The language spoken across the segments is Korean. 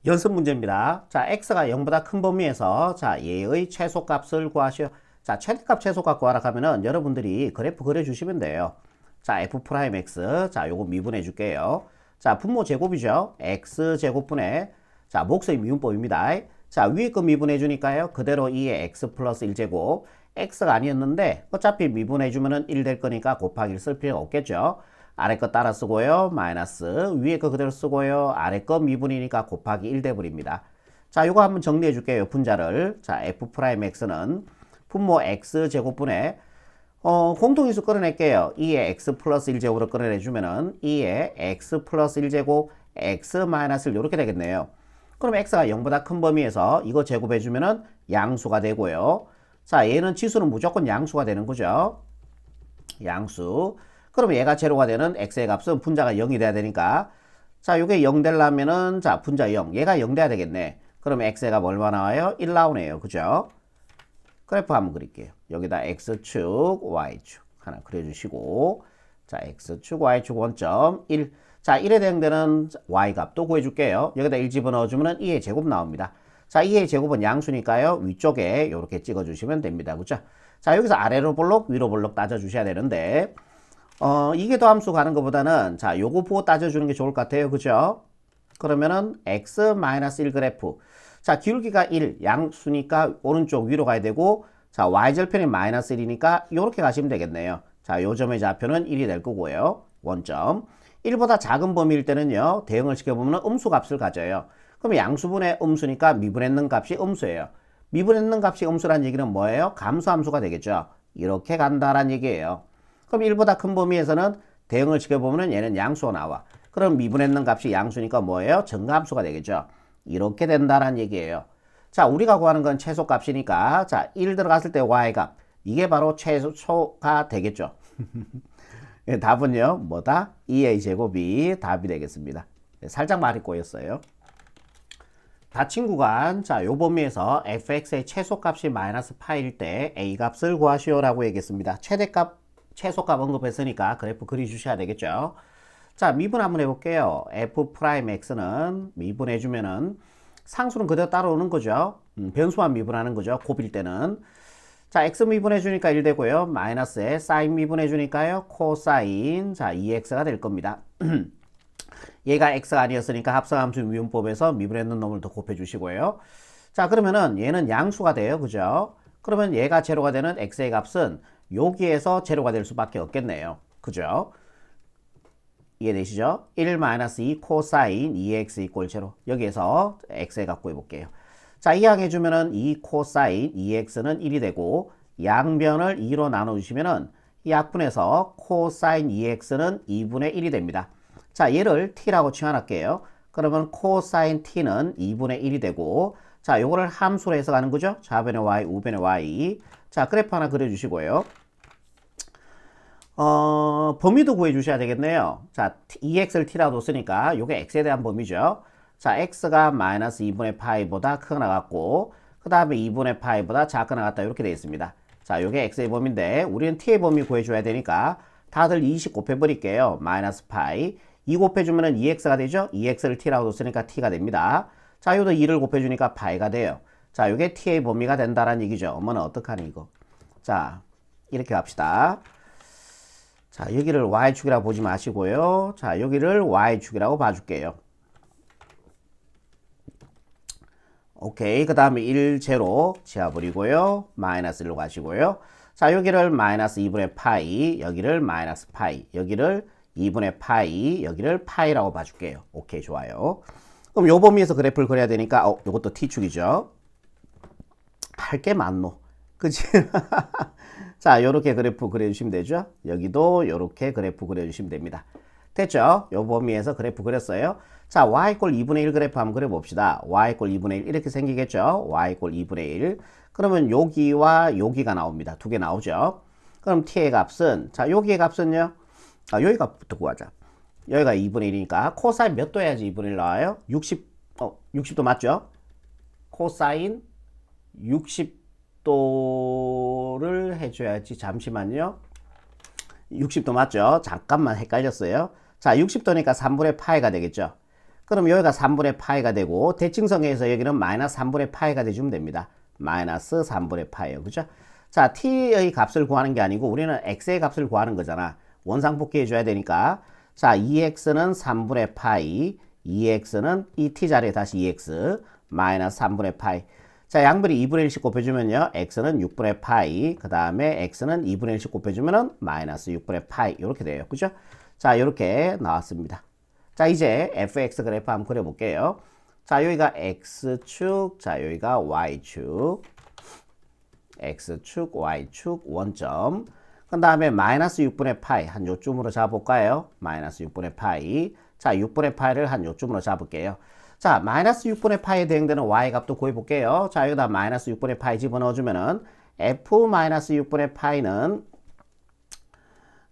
연습 문제입니다. 자, x가 0보다 큰 범위에서 자, 얘의 최소값을 구하시오. 자, 최대값 최소값 구하라 하면은 여러분들이 그래프 그려주시면 돼요. 자, f'(x) 자, 요거 미분해 줄게요. 자, 분모 제곱이죠. x제곱분의 자, 목수의 미분법입니다. 자, 위에 거 미분해 주니까요. 그대로 2의 x 플러스 1제곱 x가 아니었는데 어차피 미분해 주면은 1 될 거니까 곱하기 1 쓸 필요가 없겠죠. 아래 거 따라 쓰고요. 마이너스 위에 거 그대로 쓰고요. 아래 거 미분이니까 곱하기 1 돼버립니다. 자, 요거 한번 정리해 줄게요. 분자를. 자, f'x는 분모 x제곱분의 공통인수 끌어낼게요. 2의 x 플러스 1제곱으로 끌어내주면은 2의 x 플러스 1제곱 x 마이너스 1 이렇게 되겠네요. 그럼 x가 0보다 큰 범위에서 이거 제곱해주면은 양수가 되고요. 자, 얘는 지수는 무조건 양수가 되는 거죠. 양수. 그럼 얘가 제로가 되는 x의 값은 분자가 0이 돼야 되니까 자, 요게 0 되려면은 자, 분자 0. 얘가 0 돼야 되겠네. 그럼 x의 값 얼마 나와요? 1 나오네요. 그죠? 그래프 한번 그릴게요. 여기다 x축, y축 하나 그려주시고 자, x축, y축 원점 1. 자, 1에 해당되는 y값도 구해줄게요. 여기다 1 집어넣어주면 2의 제곱 나옵니다. 자, 2의 제곱은 양수니까요. 위쪽에 이렇게 찍어주시면 됩니다. 그죠? 자, 여기서 아래로 볼록, 위로 볼록 따져주셔야 되는데 이게 더함수 가는 것보다는 자, 요거 보고 따져주는 게 좋을 것 같아요. 그죠? 그러면은 x-1 그래프. 자, 기울기가 1, 양수니까 오른쪽 위로 가야 되고 자, y절편이 마이너스 1이니까 이렇게 가시면 되겠네요. 자, 요 점의 좌표는 1이 될 거고요. 원점. 1보다 작은 범위일 때는요. 대응을 시켜보면 음수 값을 가져요. 그럼 양수분의 음수니까 미분했는 값이 음수예요. 미분했는 값이 음수란 얘기는 뭐예요? 감수함수가 되겠죠. 이렇게 간다란 얘기예요. 그럼 1보다 큰 범위에서는 대응을 시켜보면 얘는 양수가 나와. 그럼 미분했는 값이 양수니까 뭐예요? 정감수가 되겠죠. 이렇게 된다란 얘기예요. 자, 우리가 구하는 건 최소값이니까 자, 1 들어갔을 때 y값. 이게 바로 최소가 되겠죠. 답은요. 뭐다? 2a 제곱이 답이 되겠습니다. 살짝 말이 꼬였어요. 닫힌 구간, 자, 요 범위에서 fx의 최소값이 마이너스 파일 때 a값을 구하시오라고 얘기했습니다. 최대값, 최소값 언급했으니까 그래프 그려주셔야 되겠죠. 자, 미분 한번 해볼게요. f'x는 미분해주면은 상수는 그대로 따라오는 거죠. 변수만 미분하는 거죠. 곱일 때는. 자, x 미분해주니까 1 되고요. 마이너스에 사인 미분해주니까요. 코사인, 자, 2x가 될 겁니다. 얘가 x가 아니었으니까 합성함수 미분법에서 미분했는 놈을 더 곱해주시고요. 자, 그러면은 얘는 양수가 돼요. 그죠? 그러면 얘가 제로가 되는 x의 값은 여기에서 제로가 될 수밖에 없겠네요. 그죠? 이해되시죠? 1-2 코사인 2x 이꼴 제로. 여기에서 x의 값 구해볼게요. 자, 이항해주면은 2 코사인 2x는 1이 되고 양변을 2로 나눠주시면은 이 약분해서 코사인 2x는 2분의 1이 됩니다. 자, 얘를 t라고 칭할게요. 그러면 코사인 t는 2분의 1이 되고 자, 요거를 함수로 해석하는 거죠. 좌변의 y, 우변의 y. 자, 그래프 하나 그려주시고요. 범위도 구해주셔야 되겠네요. 자, 2x를 t라고 쓰니까 요게 x에 대한 범위죠. 자, x가 마이너스 2분의 파이보다 크게 나갔고 그 다음에 2분의 파이보다 작게 나갔다 이렇게 되어 있습니다. 자, 요게 x의 범위인데 우리는 t의 범위 구해줘야 되니까 다들 20 곱해버릴게요. 마이너스 파이 2 곱해주면 2x가 되죠. 2x를 t라고 쓰니까 t가 됩니다. 자, 요도 2를 곱해주니까 파이가 돼요. 자, 요게 t의 범위가 된다는 얘기죠. 어머나 어떡하니 이거. 자, 이렇게 갑시다. 자, 여기를 y축이라고 보지 마시고요. 자, 여기를 y축이라고 봐줄게요. 오케이. 그 다음에 1, 제로 지워버리고요. 마이너스 1로 가시고요. 자, 여기를 마이너스 2분의 파이, 여기를 마이너스 파이, 여기를 2분의 파이, 여기를 파이라고 봐줄게요. 오케이, 좋아요. 그럼 요 범위에서 그래프를 그려야 되니까, 요것도 t축이죠. 할 게 많노. 그치? 자, 요렇게 그래프 그려주시면 되죠. 여기도 요렇게 그래프 그려주시면 됩니다. 됐죠? 요 범위에서 그래프 그렸어요. 자, y = 2분의 1 그래프 한번 그려봅시다. y = 2분의 1 이렇게 생기겠죠? y = 2분의 1. 그러면 여기와 여기가 나옵니다. 두 개 나오죠? 그럼 t의 값은, 자, 여기의 값은요? 여기 값부터 구하자. 여기가 2분의 1이니까 코사인 몇 도 해야지 2분의 1 나와요? 60도 맞죠? 코사인 60도를 해줘야지. 잠시만요. 60도 맞죠? 잠깐만 헷갈렸어요. 자, 60도니까 3분의 파이가 되겠죠. 그럼 여기가 3분의 파이가 되고 대칭성에서 여기는 마이너스 3분의 파이가 돼주면 됩니다. 마이너스 3분의 파이요. 그죠? 자, t의 값을 구하는 게 아니고 우리는 x의 값을 구하는 거잖아. 원상복귀 해줘야 되니까. 자, 2x는 3분의 파이, 2x는 이 t 자리에 다시 2x, 마이너스 3분의 파이. 자, 양변이 2분의 1씩 곱해주면요. x는 6분의 파이, 그 다음에 x는 2분의 1씩 곱해주면은 마이너스 6분의 파이. 이렇게 돼요. 그죠? 자, 이렇게 나왔습니다. 자, 이제 fx 그래프 한번 그려볼게요. 자, 여기가 x축, 자, 여기가 y축, x축, y축, 원점. 그 다음에 마이너스 6분의 파이, 한 요쯤으로 잡아볼까요? 마이너스 6분의 파이. 자, 6분의 파이를 한 요쯤으로 잡을게요. 자, 마이너스 6분의 파이에 대응되는 y 값도 구해볼게요. 자, 여기다 마이너스 6분의 파이 집어넣어주면은 f 마이너스 6분의 파이는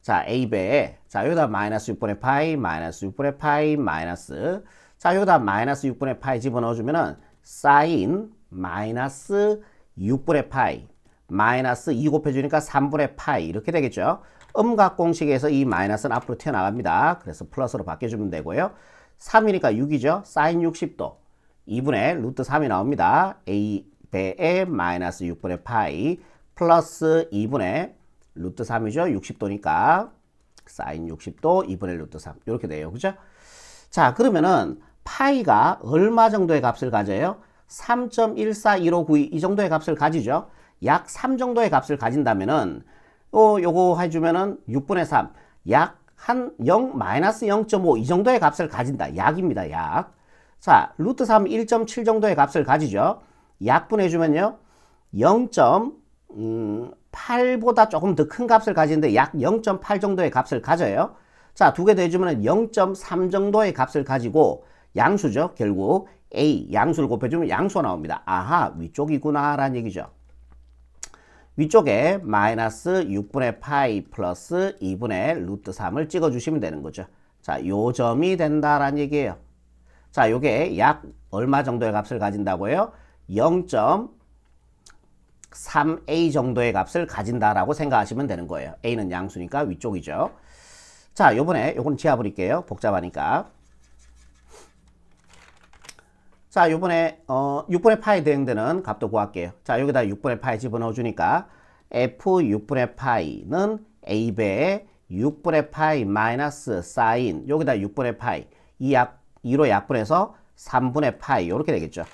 자, a배에 자, 여기다 마이너스 6분의 파이, 마이너스 6분의 파이, 마이너스 자, 여기다 마이너스 6분의 파이 집어넣어주면은 사인 마이너스 6분의 파이 마이너스 2 곱해주니까 3분의 파이 이렇게 되겠죠. 음각 공식에서 이 마이너스는 앞으로 튀어나갑니다. 그래서 플러스로 바꿔주면 되고요. 3이니까 6이죠. 사인 60도 2분의 루트 3이 나옵니다. a배에 마이너스 6분의 파이 플러스 2분의 루트 3이죠. 60도니까 사인 60도 2분의 루트 3 이렇게 돼요. 그죠? 자, 그러면은 파이가 얼마 정도의 값을 가져요? 3.141592 이 정도의 값을 가지죠. 약 3 정도의 값을 가진다면은 요거 해주면은 6분의 3 약 한 0 마이너스 0.5 이 정도의 값을 가진다. 약입니다. 약. 자, 루트 3 1.7 정도의 값을 가지죠. 약분해주면요 0.8보다 조금 더 큰 값을 가지는데 약 0.8 정도의 값을 가져요. 자, 두 개 더해주면 0.3 정도의 값을 가지고 양수죠. 결국 a 양수를 곱해주면 양수가 나옵니다. 아하, 위쪽이구나 라는 얘기죠. 위쪽에 마이너스 6분의 파이 플러스 2분의 루트 3을 찍어주시면 되는 거죠. 자, 요 점이 된다라는 얘기예요. 자, 요게 약 얼마 정도의 값을 가진다고요? 0.3a 정도의 값을 가진다라고 생각하시면 되는 거예요. a는 양수니까 위쪽이죠. 자, 요번에 요건 지워버릴게요. 복잡하니까. 자, 요번에 6분의 파이 대응되는 값도 구할게요. 자, 여기다 6분의 파이 집어넣어 주니까 f 6분의 파이는 a배에 6분의 파이 마이너스 사인 여기다 6분의 파이 2로 약분해서 3분의 파이 이렇게 되겠죠.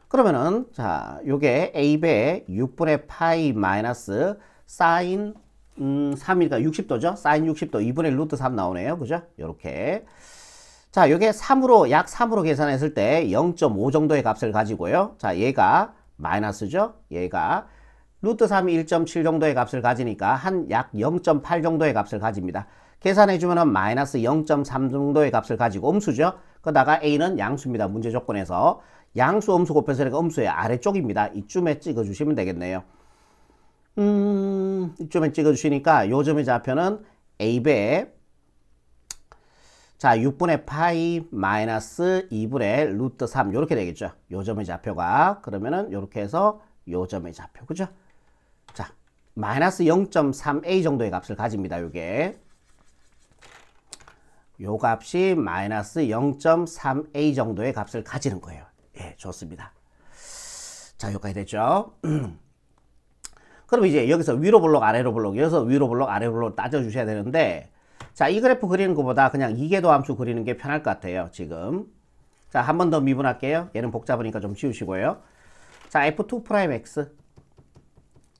그러면은 자, 요게 a배에 6분의 파이 마이너스 사인 3이니까 60도죠. 사인 60도 2분의 루트 3 나오네요. 그죠? 요렇게. 자, 요게 3으로, 약 3으로 계산했을 때 0.5 정도의 값을 가지고요. 자, 얘가 마이너스죠. 얘가 루트 3이 1.7 정도의 값을 가지니까 한 약 0.8 정도의 값을 가집니다. 계산해주면은 마이너스 0.3 정도의 값을 가지고 음수죠. 그러다가 a는 양수입니다. 문제 조건에서. 양수, 음수 곱해서니까 음수의 아래쪽입니다. 이쯤에 찍어주시면 되겠네요. 이쯤에 찍어주시니까 요 점의 좌표는 a배 자, 6분의 파이 마이너스 2분의 루트 3 이렇게 되겠죠. 요 점의 좌표가. 그러면은 이렇게 해서 요 점의 좌표. 그죠? 자, 마이너스 0.3a 정도의 값을 가집니다. 요게. 요 값이 마이너스 0.3a 정도의 값을 가지는 거예요. 예, 좋습니다. 자, 여기까지 됐죠? 그럼 이제 여기서 위로 블록, 아래로 블록, 여기서 위로 블록, 아래로 블록 따져주셔야 되는데 자, 이 그래프 그리는 것보다 그냥 이계도 함수 그리는 게 편할 것 같아요. 지금. 자, 한 번 더 미분할게요. 얘는 복잡하니까 좀 지우시고요. 자, f2'x.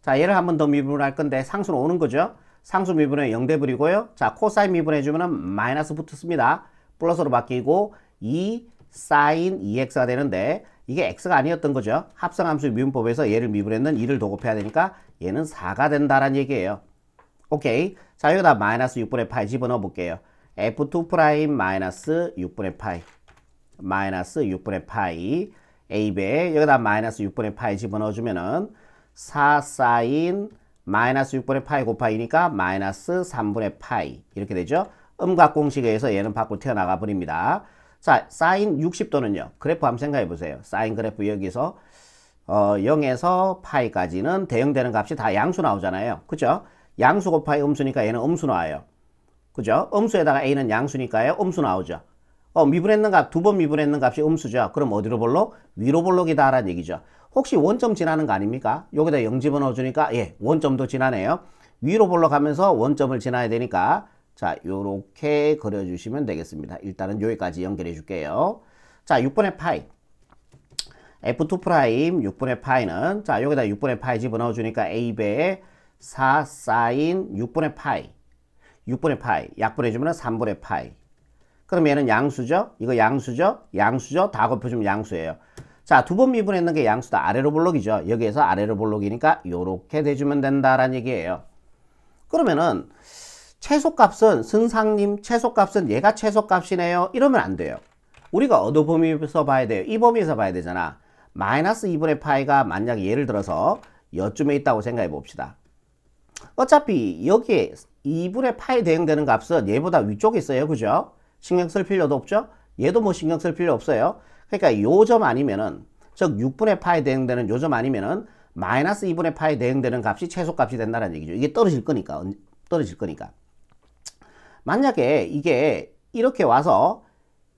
자, 얘를 한 번 더 미분할 건데 상수는 오는 거죠. 상수 미분에 0대 버리고요. 자, 코사인 미분해주면 마이너스 붙습니다. 플러스로 바뀌고 2 사인 2x가 되는데 이게 x가 아니었던 거죠. 합성함수 미분법에서 얘를 미분했는 2를 더 곱해야 되니까 얘는 4가 된다라는 얘기예요. 오케이. 자, 여기다 마이너스 6분의 파이 집어넣어 볼게요. f2' 마이너스 6분의 파이 마이너스 6분의 파이 a배 여기다 마이너스 6분의 파이 집어넣어 주면은 4 사인 마이너스 6분의 파이 곱하기니까 마이너스 3분의 파이 이렇게 되죠. 음각 공식에 의해서 얘는 밖으로 튀어나가 버립니다. 자, 사인 60도는요. 그래프 한번 생각해 보세요. 사인 그래프 여기서 0에서 파이까지는 대응되는 값이 다 양수 나오잖아요. 그죠? 양수 곱하기 음수니까 얘는 음수 나와요. 그죠? 음수에다가 a는 양수니까요. 음수 나오죠. 미분했는 값, 두 번 미분했는 값이 음수죠. 그럼 어디로 볼록? 위로 볼록이다 라는 얘기죠. 혹시 원점 지나는 거 아닙니까? 여기다 0 집어넣어 주니까 예, 원점도 지나네요. 위로 볼록하면서 원점을 지나야 되니까 자, 요렇게 그려주시면 되겠습니다. 일단은 여기까지 연결해 줄게요. 자, 6분의 파이. F2 프라임 6분의 파이는 자, 여기다 6분의 파이 집어넣어 주니까 A배에 4 사인 6분의 파이. 6분의 파이. 약분해 주면 3분의 파이. 그럼 얘는 양수죠? 이거 양수죠? 양수죠? 다 곱해주면 양수예요. 자, 두 번 미분했는 게 양수다. 아래로 볼록이죠. 여기에서 아래로 볼록이니까 요렇게 대주면 된다라는 얘기예요. 그러면은 최소값은 선상님 최소값은 얘가 최소값이네요. 이러면 안 돼요. 우리가 어느 범위에서 봐야 돼요? 이 범위에서 봐야 되잖아. 마이너스 2분의 파이가 만약에 예를 들어서 여쯤에 있다고 생각해 봅시다. 어차피 여기에 2분의 파이 대응되는 값은 얘보다 위쪽에 있어요. 그죠? 신경 쓸 필요도 없죠? 얘도 뭐 신경 쓸 필요 없어요. 그러니까 요점 아니면은 즉 6분의 파이 대응되는 요점 아니면은 마이너스 2분의 파이 대응되는 값이 최소값이 된다는 얘기죠. 이게 떨어질 거니까. 만약에 이게 이렇게 와서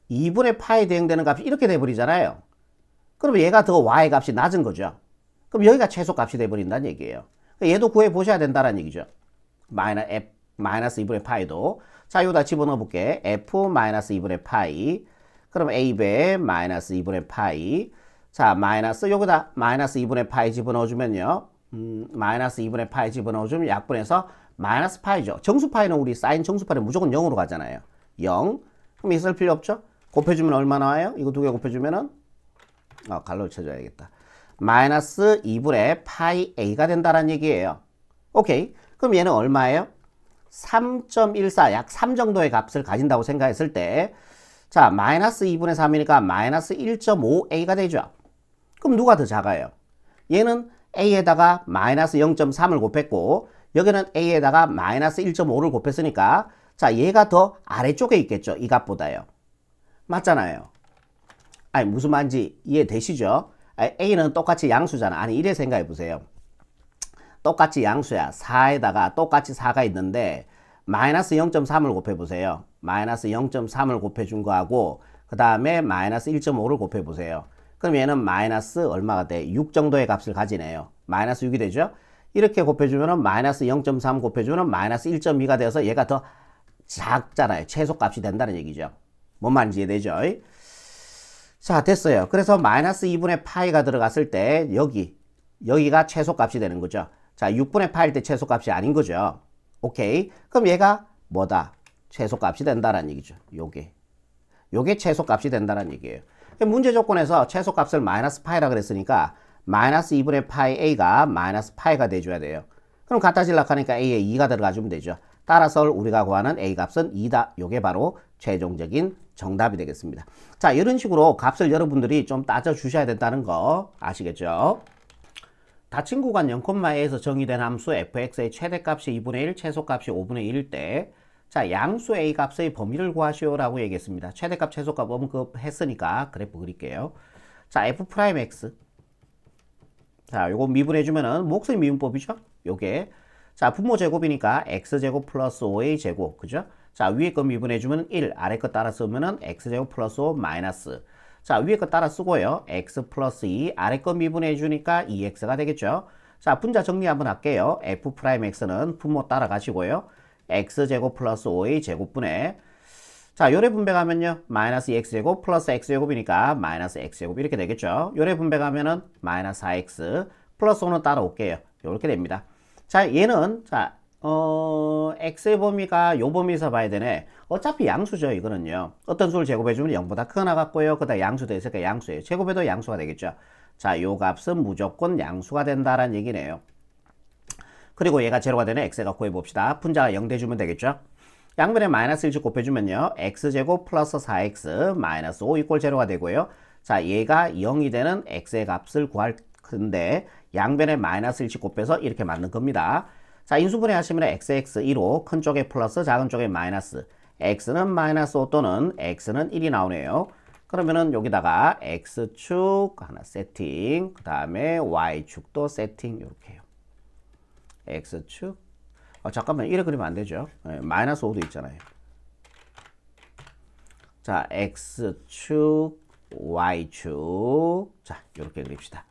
2분의 파이 대응되는 값이 이렇게 돼버리잖아요. 그럼 얘가 더 y의 값이 낮은 거죠. 그럼 여기가 최소값이 돼버린다는 얘기예요. 얘도 구해 보셔야 된다는 얘기죠. 마이너스 2분의 파이도. 자, 여기다 집어넣어 볼게. f 마이너스 2분의 파이. 그럼 a배 마이너스 2분의 파이. 자, 마이너스 여기다 마이너스 2분의 파이 집어넣어 주면요. 마이너스 2분의 파이 집어넣어 주면 약분해서 마이너스 파이죠. 정수 파이는 우리 사인 정수 파이는 무조건 0으로 가잖아요. 0. 그럼 있을 필요 없죠? 곱해주면 얼마 나와요? 이거 두 개 곱해주면은 갈로 쳐줘야겠다. 마이너스 2분의 파이 a가 된다는 얘기예요. 오케이. 그럼 얘는 얼마예요? 3.14, 약 3 정도의 값을 가진다고 생각했을 때, 자, 마이너스 2분의 3이니까 마이너스 1.5a가 되죠. 그럼 누가 더 작아요? 얘는 a에다가 마이너스 0.3을 곱했고, 여기는 a에다가 마이너스 1.5를 곱했으니까, 자, 얘가 더 아래쪽에 있겠죠. 이 값보다요. 맞잖아요. 아니, 무슨 말인지 이해되시죠? a는 똑같이 양수잖아. 아니, 이래 생각해 보세요. 똑같이 양수야. 4에다가 똑같이 4가 있는데 마이너스 0.3을 곱해보세요. 마이너스 0.3을 곱해준 거하고 그 다음에 마이너스 1.5를 곱해보세요. 그럼 얘는 마이너스 얼마가 돼? 6 정도의 값을 가지네요. 마이너스 6이 되죠? 이렇게 곱해주면 마이너스 0.3 곱해주면 마이너스 1.2가 되어서 얘가 더 작잖아요. 최소값이 된다는 얘기죠. 뭔 말인지 이해되죠? 자, 됐어요. 그래서 마이너스 2분의 파이가 들어갔을 때 여기가 최소값이 되는 거죠. 자, 6분의 파일 때 최소값이 아닌 거죠. 오케이. 그럼 얘가 뭐다? 최소값이 된다는 얘기죠. 요게 최소값이 된다는 얘기예요. 문제 조건에서 최소값을 마이너스 파이라 그랬으니까 마이너스 2분의 파이 a가 마이너스 파이가 돼줘야 돼요. 그럼 갖다 질락하니까 a에 2가 들어가주면 되죠. 따라서 우리가 구하는 a 값은 2다. 요게 바로 최종적인 정답이 되겠습니다. 자, 이런 식으로 값을 여러분들이 좀 따져 주셔야 된다는 거 아시겠죠? 닫힌 구간 0,a에서 정의된 함수 fx의 최대값이 2분의 1, 최소값이 5분의 1일 때, 자, 양수 a 값의 범위를 구하시오라고 얘기했습니다. 최대값, 최소값 언급했으니까 그래프 그릴게요. 자, f'x. 자, 요거 미분해주면은 목소리 미분법이죠? 요게. 자, 분모 제곱이니까 x제곱 플러스 5a 제곱. 그죠? 자, 위에 거 미분해주면 1, 아래 거 따라 쓰면은 x제곱 플러스 5 마이너스. 자, 위에 거 따라 쓰고요. x 플러스 2, 아래 거 미분해 주니까 2x가 되겠죠. 자, 분자 정리 한번 할게요. f'x는 분모 따라 가시고요. x제곱 플러스 5a 제곱분의, 자, 요래 분배가면요. 마이너스 2x제곱 플러스 x제곱이니까 마이너스 x제곱 이렇게 되겠죠. 요래 분배가면은 마이너스 4x 플러스 5는 따라올게요. 요렇게 됩니다. 자, 얘는, 자, x의 범위가 요 범위에서 봐야 되네. 어차피 양수죠, 이거는요. 어떤 수를 제곱해주면 0보다 크게 나갔고요. 그 다음 양수도 있으니까 양수예요. 제곱해도 양수가 되겠죠. 자, 요 값은 무조건 양수가 된다라는 얘기네요. 그리고 얘가 제로가 되는 x가 구해봅시다. 분자가 0 돼주면 되겠죠. 양변에 마이너스 1씩 곱해주면요. x제곱 플러스 4x 마이너스 5 이꼴 제로가 되고요. 자, 얘가 0이 되는 x의 값을 구할 건데 양변에 마이너스 1씩 곱해서 이렇게 만든 겁니다. 자, 인수분해 하시면 xx 2로 큰 쪽에 플러스 작은 쪽에 마이너스, x는 마이너스 5 또는 x는 1이 나오네요. 그러면은 여기다가 x축 하나 세팅, 그 다음에 y축도 세팅 이렇게 해요. x축, 잠깐만 이래 그리면 안 되죠. 네, 마이너스 5도 있잖아요. 자, x축, y축. 자, 이렇게 그립시다.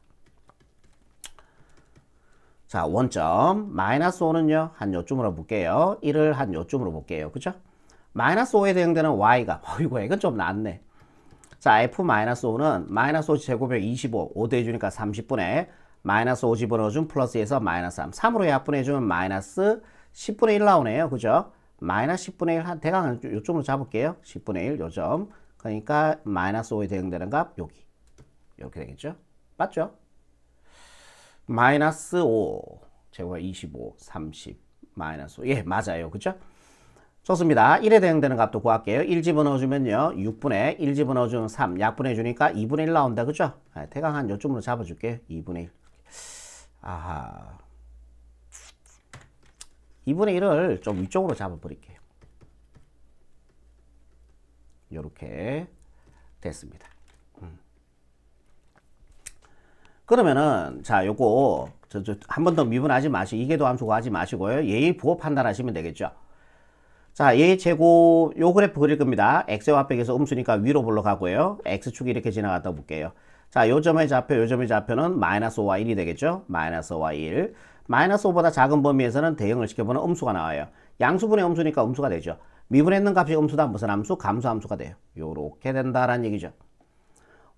자, 원점. 마이너스 5는요, 한 요쯤으로 볼게요. 1을 한 요쯤으로 볼게요. 그죠? 마이너스 5에 대응되는 y가, 어이구, 이건 좀 낫네. 자, f-5는 마이너스 5 제곱에 25, 5 더해주니까 30분의 마이너스 5 집어넣어준 플러스에서 마이너스 3. 3으로 약분해주면 마이너스 10분의 1 나오네요. 그죠? 마이너스 10분의 1, 한 대강 요점으로 잡을게요. 10분의 1 요점. 그러니까 마이너스 5에 대응되는 값, 여기. 이렇게 되겠죠? 맞죠? 마이너스 5 제곱에 25, 30, 마이너스 5. 예, 맞아요. 그죠? 좋습니다. 1에 대응되는 값도 구할게요. 1 집어넣어주면요. 6분의 1 집어넣어주면 3. 약분해주니까 2분의 1 나온다. 그죠? 대강 한 요쯤으로 잡아줄게요. 2분의 1. 아하. 2분의 1을 좀 위쪽으로 잡아버릴게요. 요렇게 됐습니다. 그러면은, 자, 요거, 한 번 더 미분하지 마시고, 이계도 함수 구하지 마시고요. 예의 부호 판단하시면 되겠죠. 자, 얘 제곱 요 그래프 그릴 겁니다. x의 화백에서 음수니까 위로 올라가고요. x축이 이렇게 지나갔다 볼게요. 자, 요 점의 좌표, 요 점의 좌표는 마이너스 5와 1이 되겠죠. 마이너스 5와 1. 마이너스 5보다 작은 범위에서는 대응을 시켜보는 음수가 나와요. 양수분의 음수니까 음수가 되죠. 미분했는 값이 음수다. 무슨 함수? 감수함수가 돼요. 요렇게 된다라는 얘기죠.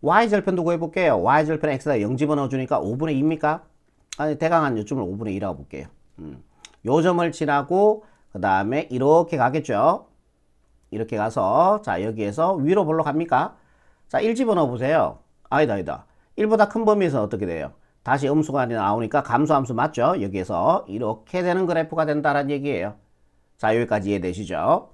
y절편도 구해볼게요. y절편 x에다 0 집어넣어주니까 5분의 2입니까? 아니, 대강 한 요점을 5분의 2라고 볼게요. 요 점을 지나고 그 다음에 이렇게 가겠죠. 이렇게 가서 자, 여기에서 위로 볼로 갑니까? 자, 1 집어넣어 보세요. 아니다. 1보다 큰 범위에서 어떻게 돼요? 다시 음수가 나오니까 감수함수 맞죠? 여기에서 이렇게 되는 그래프가 된다는 얘기예요. 자, 여기까지 이해되시죠?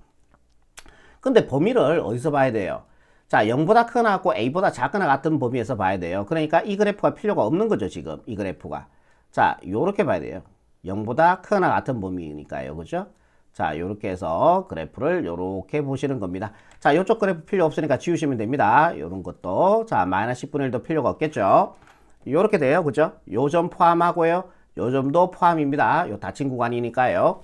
근데 범위를 어디서 봐야 돼요? 자, 0보다 크거나 같고 a보다 작거나 같은 범위에서 봐야 돼요. 그러니까 이 그래프가 필요가 없는 거죠, 지금. 이 그래프가. 자, 요렇게 봐야 돼요. 0보다 크거나 같은 범위니까요. 그죠? 자, 요렇게 해서 그래프를 요렇게 보시는 겁니다. 자, 요쪽 그래프 필요 없으니까 지우시면 됩니다. 요런 것도. 자, 마이너스 10분의 1도 필요가 없겠죠? 요렇게 돼요. 그죠? 요 점 포함하고요. 요 점도 포함입니다. 요 닫힌 구간이니까요.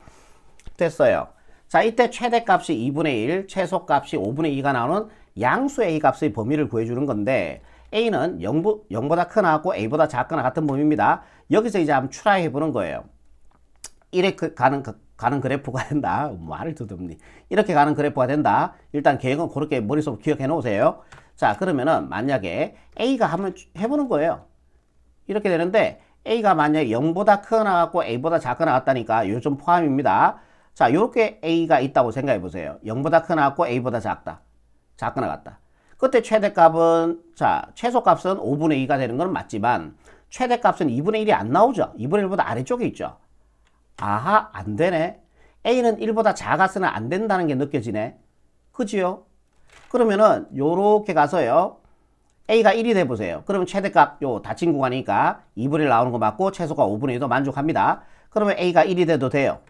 됐어요. 자, 이때 최대값이 2분의 1, 최소값이 5분의 2가 나오는 양수 A 값의 범위를 구해주는 건데 A는 0보다 크거나 같고 A보다 작거나 같은 범위입니다. 여기서 이제 한번 추라해 보는 거예요. 이렇게 가는 그래프가 된다. 말을 더듬니. 이렇게 가는 그래프가 된다. 일단 계획은 그렇게 머릿속으로 기억해 놓으세요. 자, 그러면은 만약에 A가 한번 해보는 거예요. 이렇게 되는데 A가 만약에 0보다 크거나 같고 A보다 작거나 같다니까 요점 포함입니다. 자, 요렇게 A가 있다고 생각해 보세요. 0보다 크거나 같고 A보다 작거나 같다. 그때 최대값은, 자, 최소값은 5분의 2가 되는 건 맞지만 최대값은 2분의 1이 안 나오죠. 2분의 1보다 아래쪽에 있죠. 아하, 안 되네. A는 1보다 작아서는 안 된다는 게 느껴지네. 그지요? 그러면은 요렇게 가서요. A가 1이 돼 보세요. 그러면 최대값 요 닫힌 구간이니까 2분의 1 나오는 거 맞고 최소가 5분의 1도 만족합니다. 그러면 A가 1이 돼도 돼요.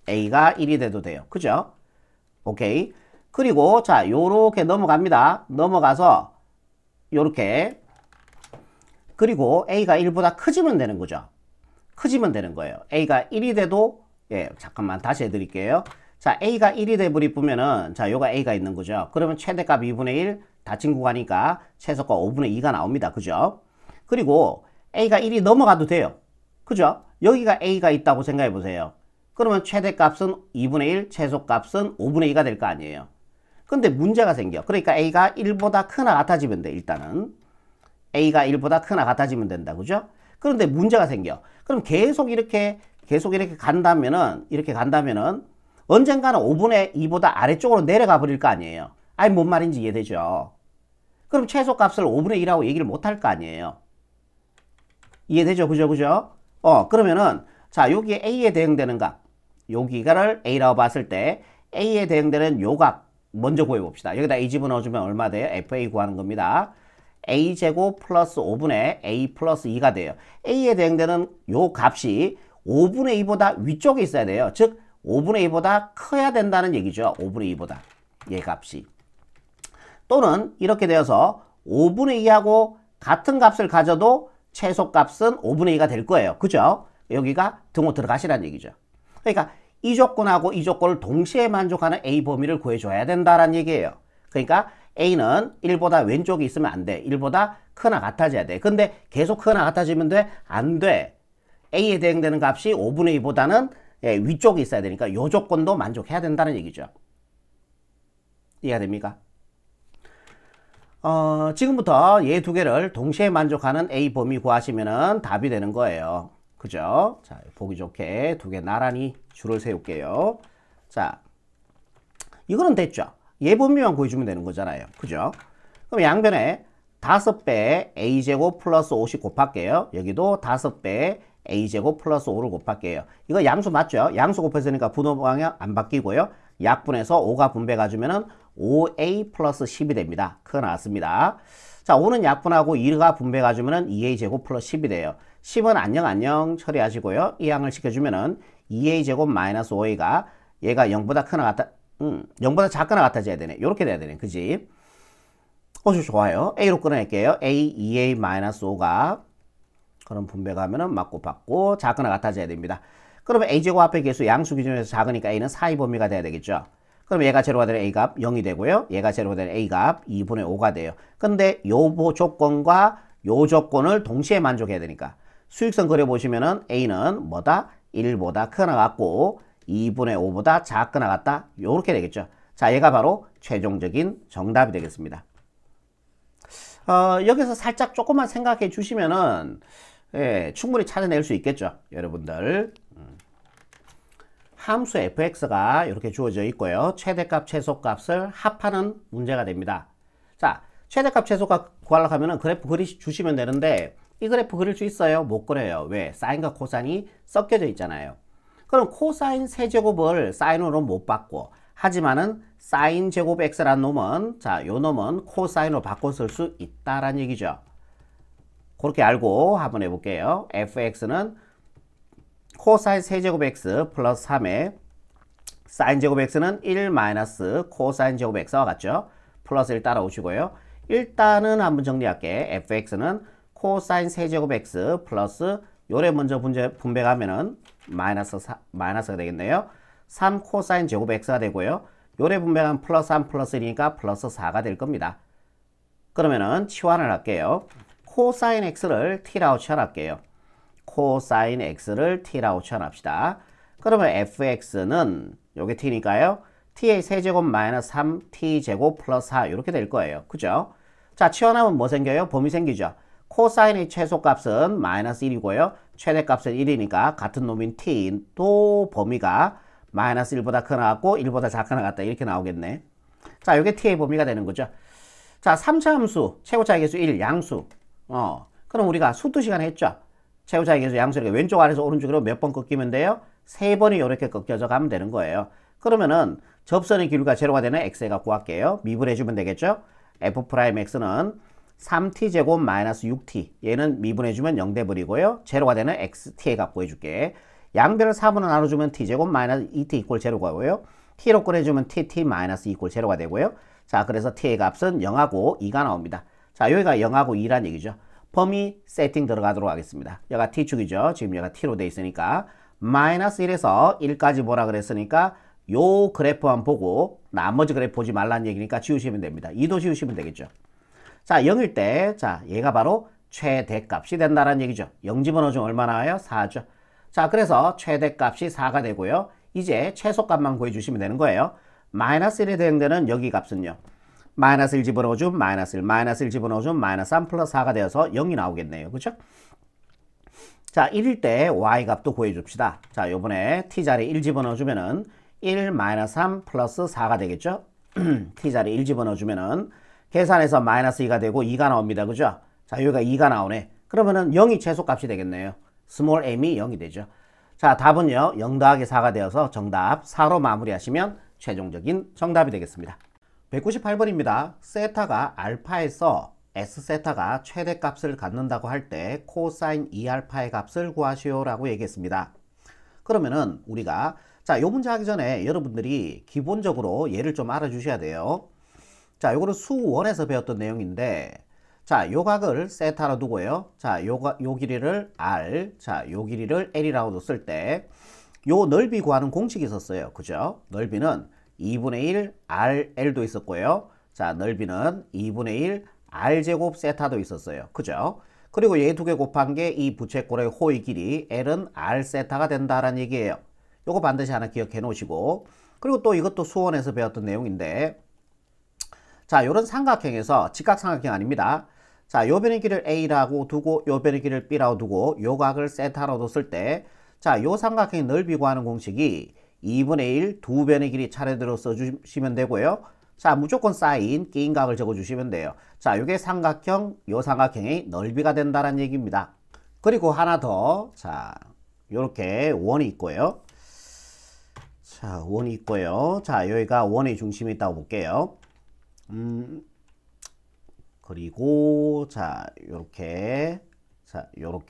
A가 1이 돼도 돼요. 그죠? 오케이. 그리고 자, 요렇게 넘어갑니다. 넘어가서 요렇게. 그리고 A가 1보다 커지면 되는 거죠. 커지면 되는 거예요. A가 1이 돼도, 예, 잠깐만 다시 해드릴게요. 자, A가 1이 돼버리면은, 자, 요가 A가 있는 거죠. 그러면 최대값 2분의 1, 닫힌 구간이니까 최소가 5분의 2가 나옵니다. 그죠? 그리고 A가 1이 넘어가도 돼요. 그죠? 여기가 A가 있다고 생각해 보세요. 그러면 최대값은 2분의 1, 최소값은 5분의 2가 될 거 아니에요. 근데 문제가 생겨. 그러니까 A가 1보다 크나 같아지면 돼, 일단은. A가 1보다 크나 같아지면 된다. 그죠? 그런데 문제가 생겨. 그럼 계속 이렇게 간다면은, 언젠가는 5분의 2보다 아래쪽으로 내려가 버릴 거 아니에요. 아니, 뭔 말인지 이해되죠? 그럼 최소값을 5분의 1이라고 얘기를 못 할 거 아니에요. 이해되죠? 그죠? 그러면은, 자, 여기에 A에 대응되는 값. 여기가를 A라고 봤을 때, A에 대응되는 요 값, 먼저 구해봅시다. 여기다 A 집어넣어주면 얼마 돼요? FA 구하는 겁니다. A제곱 플러스 5분의 A 플러스 2가 돼요. A에 대응되는 요 값이 5분의 2보다 위쪽에 있어야 돼요. 즉 5분의 2보다 커야 된다는 얘기죠. 5분의 2보다. 얘 값이. 또는 이렇게 되어서 5분의 2하고 같은 값을 가져도 최소값은 5분의 2가 될 거예요. 그죠? 여기가 등호 들어가시라는 얘기죠. 그러니까 이 조건하고 이 조건을 동시에 만족하는 A 범위를 구해줘야 된다는 얘기예요. 그러니까 A는 1보다 왼쪽이 있으면 안 돼. 1보다 크나 같아져야 돼. 근데 계속 크나 같아지면 돼? 안 돼. A에 대응되는 값이 5분의 2보다는 위쪽에 있어야 되니까 이 조건도 만족해야 된다는 얘기죠. 이해가 됩니까? 지금부터 얘 두 개를 동시에 만족하는 A 범위 구하시면은 답이 되는 거예요. 그죠? 자, 보기 좋게 두 개 나란히 줄을 세울게요. 자, 이거는 됐죠? 얘 범위만 구해주면 되는 거잖아요. 그죠? 그럼 양변에 5배 A제곱 플러스 50 곱할게요. 여기도 5배 A제곱 플러스 5를 곱할게요. 이거 양수 맞죠? 양수 곱했으니까 분호 방향 안 바뀌고요. 약분해서 5가 분배가 주면은 5A 플러스 10이 됩니다. 그거 나왔습니다. 자, 5는 약분하고 2가 분배가 주면은 2A 제곱 플러스 10이 돼요. 10은 안녕 처리하시고요. 이 양을 시켜주면은 2A 제곱 마이너스 5A가 얘가 0보다 크나 같다, 0보다 작거나 같아져야 되네. 요렇게 돼야 되네. 그지? 좋아요. A로 끊어낼게요. A, 2A 마이너스 5가 그럼 분배가 하면은 맞고 받고 작거나 같아져야 됩니다. 그러면 A제곱 앞에 개수 양수 기준에서 작으니까 A는 4의 범위가 돼야 되겠죠. 그럼 얘가 제로가 되는 A값 0이 되고요. 얘가 제로가 되는 A값 2분의 5가 돼요. 근데 요 조건과 요 조건을 동시에 만족해야 되니까 수익선 그려보시면은 A는 뭐다? 1보다 크거나 같고 2분의 5보다 작거나 같다. 요렇게 되겠죠. 자, 얘가 바로 최종적인 정답이 되겠습니다. 여기서 살짝 조금만 생각해 주시면은 충분히 찾아낼 수 있겠죠. 여러분들. 함수 fx가 이렇게 주어져 있고요. 최대값, 최소값을 합하는 문제가 됩니다. 자, 최대값, 최소값 구하려고 하면은 그래프 그리 주시면 되는데 이 그래프 그릴 수 있어요? 못 그려요. 왜? 사인과 코사인이 섞여져 있잖아요. 그럼 코사인 세제곱을 사인으로 못 바꿔. 하지만은 사인 제곱 x라는 놈은 자, 요 놈은 코사인으로 바꿔 쓸 수 있다라는 얘기죠. 그렇게 알고 한번 해볼게요. fx는 코사인 세제곱 x 플러스 3에 사인 제곱 x는 1 마이너스 코사인 제곱 x와 같죠. 플러스 1 따라오시고요. 일단은 한번 정리할게. fx는 코사인 세제곱 x 플러스 요래 먼저 분배하면은 마이너스가 되겠네요. 3 코사인 제곱 x가 되고요. 요래 분배하면 플러스 3 플러스 1이니까 플러스 4가 될 겁니다. 그러면은 치환을 할게요. 코사인 x를 t라고 치환할게요. 코사인 x를 t라고 치환합시다. 그러면 fx는 요게 t니까요. t의 세제곱 마이너스 3t제곱 플러스 4 이렇게 될 거예요. 그죠? 자, 치환하면 뭐 생겨요? 범위 생기죠. 코사인의 최소값은 마이너스 1이고요. 최대값은 1이니까 같은 놈인 t도 범위가 마이너스 1보다 크나 같고 1보다 작거나 같다 이렇게 나오겠네. 자, 요게 t의 범위가 되는 거죠. 자, 3차 함수 최고차의 개수 1 양수. 그럼 우리가 수두 시간에 했죠. 최고차의 개수 양수 이렇게 왼쪽 아래에서 오른쪽으로 몇 번 꺾이면 돼요? 3번이 이렇게 꺾여져 가면 되는 거예요. 그러면은 접선의 길이가 제로가 되는 x가 구할게요. 미분해주면 되겠죠. f'x는 3t제곱 마이너스 6t 얘는 미분해주면 0 돼버리고요. 제로가 되는 t의 값 구해줄게. 양변을 4분으로 나눠주면 t제곱 마이너스 2t 이꼴 제로가고요. t로 꺼내주면 tt 마이너스 2 이꼴 제로가 되고요. 자, 그래서 t의 값은 0하고 2가 나옵니다. 자, 여기가 0하고 2란 얘기죠. 범위 세팅 들어가도록 하겠습니다. 여기가 t축이죠. 지금 여기가 t로 돼 있으니까 마이너스 1에서 1까지 보라 그랬으니까 요 그래프만 보고 나머지 그래프 보지 말라는 얘기니까 지우시면 됩니다. 2도 지우시면 되겠죠. 자, 0일 때 자, 얘가 바로 최대값이 된다는 얘기죠. 0 집어넣어주면 얼마 나와요? 4죠. 자, 그래서 최대값이 4가 되고요. 이제 최소값만 구해주시면 되는 거예요. 마이너스 1에 대응되는 여기 값은요. 마이너스 1 집어넣어주면 마이너스 1, 마이너스 1 집어넣어주면 마이너스 3 플러스 4가 되어서 0이 나오겠네요. 그죠? 자, 1일 때 y 값도 구해줍시다. 자, 요번에 t자리 1 집어넣어주면은 1 마이너스 3 플러스 4가 되겠죠? t자리 1 집어넣어주면은 계산해서 마이너스 2가 되고 2가 나옵니다. 그죠? 자, 여기가 2가 나오네. 그러면은 0이 최소값이 되겠네요. 스몰 m이 0이 되죠. 자, 답은요. 0 더하기 4가 되어서 정답 4로 마무리하시면 최종적인 정답이 되겠습니다. 198번입니다. 세타가 알파에서 S세타가 최대값을 갖는다고 할 때 코사인 2알파의 값을 구하시오 라고 얘기했습니다. 그러면은 우리가 자, 요 문제 하기 전에 여러분들이 기본적으로 얘를 좀 알아주셔야 돼요. 자, 요거는 수원에서 배웠던 내용인데 자, 요 각을 세타로 두고요. 자, 요 길이를 R, 자, 요 길이를 L이라고 뒀을 때 요 넓이 구하는 공식이 있었어요. 그죠? 넓이는 2분의 1 RL도 있었고요. 자, 넓이는 2분의 1 r제곱 세타도 있었어요. 그죠? 그리고 얘 두 개 곱한 게 이 부채꼴의 호의 길이 L은 r 세타가 된다라는 얘기예요. 요거 반드시 하나 기억해 놓으시고, 그리고 또 이것도 수원에서 배웠던 내용인데, 자, 요런 삼각형에서 직각삼각형 아닙니다. 자, 요 변의 길이를 A라고 두고 요 변의 길이를 B라고 두고 요 각을 세타로 뒀을 때, 자, 요 삼각형의 넓이 구하는 공식이 2분의 1 두 변의 길이 차례대로 써주시면 되고요. 자, 무조건 사인 끼인 각을 적어주시면 돼요. 자, 요게 삼각형, 요 삼각형의 넓이가 된다는 얘기입니다. 그리고 하나 더, 자, 요렇게 원이 있고요. 자, 원이 있고요. 자, 여기가 원의 중심이 있다고 볼게요. 그리고 자, 요렇게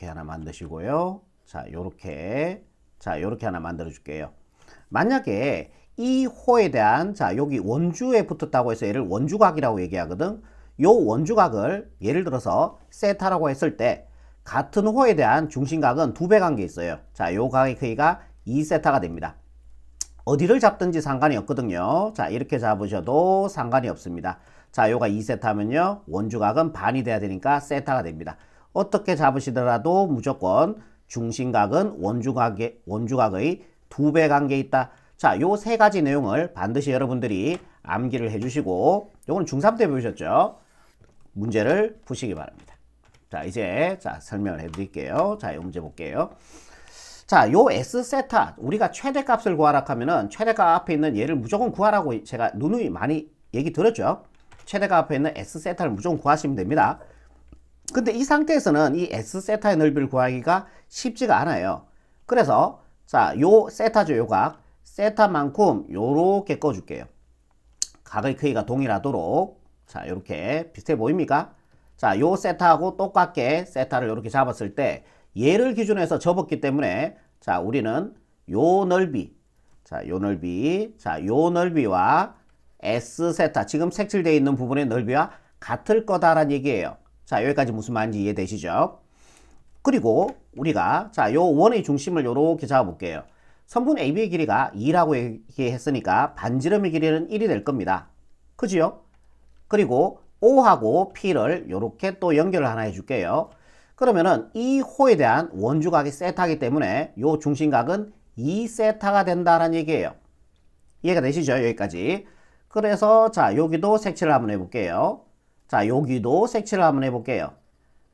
하나 만드시고요. 자, 요렇게 하나 만들어 줄게요. 만약에 이 호에 대한, 자, 여기 원주에 붙었다고 해서 얘를 원주각이라고 얘기하거든. 요 원주각을 예를 들어서 세타라고 했을 때 같은 호에 대한 중심각은 두 배 관계 있어요. 자, 요 각의 크기가 2세타가 됩니다. 어디를 잡든지 상관이 없거든요. 자, 이렇게 잡으셔도 상관이 없습니다. 자, 요가 2세타면요. 원주각은 반이 돼야 되니까 세타가 됩니다. 어떻게 잡으시더라도 무조건 중심각은 원주각의 두 배 관계에 있다. 자, 요 세 가지 내용을 반드시 여러분들이 암기를 해주시고, 요거는 중3 때 배우셨죠? 문제를 푸시기 바랍니다. 자, 이제 설명을 해드릴게요. 자, 이 문제 볼게요. 자, 요 S세타, 우리가 최대값을 구하라 하면은 최대값 앞에 있는 얘를 무조건 구하라고 제가 누누이 많이 얘기 들었죠? 최대값 앞에 있는 S세타를 무조건 구하시면 됩니다. 근데 이 상태에서는 이 S세타의 넓이를 구하기가 쉽지가 않아요. 그래서 자, 요 세타죠, 요 각. 세타만큼 요렇게 꺼줄게요. 각의 크기가 동일하도록. 자, 요렇게 비슷해 보입니까? 자, 요 세타하고 똑같게 세타를 요렇게 잡았을 때 얘를 기준으로 해서 접었기 때문에, 자, 우리는 요 넓이, 자, 요 넓이, 자, 요 넓이와 S세타, 지금 색칠되어 있는 부분의 넓이와 같을 거다라는 얘기예요. 자, 여기까지 무슨 말인지 이해되시죠? 그리고 우리가, 자, 요 원의 중심을 요렇게 잡아볼게요. 선분 AB의 길이가 2라고 얘기했으니까 반지름의 길이는 1이 될 겁니다. 그지요? 그리고 O하고 P를 요렇게 또 연결을 하나 해줄게요. 그러면은 이 호에 대한 원주각이 세타이기 때문에 요 중심각은 2세타가 된다는 얘기예요. 이해가 되시죠? 여기까지. 그래서 자, 여기도 색칠을 한번 해볼게요. 자, 여기도 색칠을 한번 해볼게요.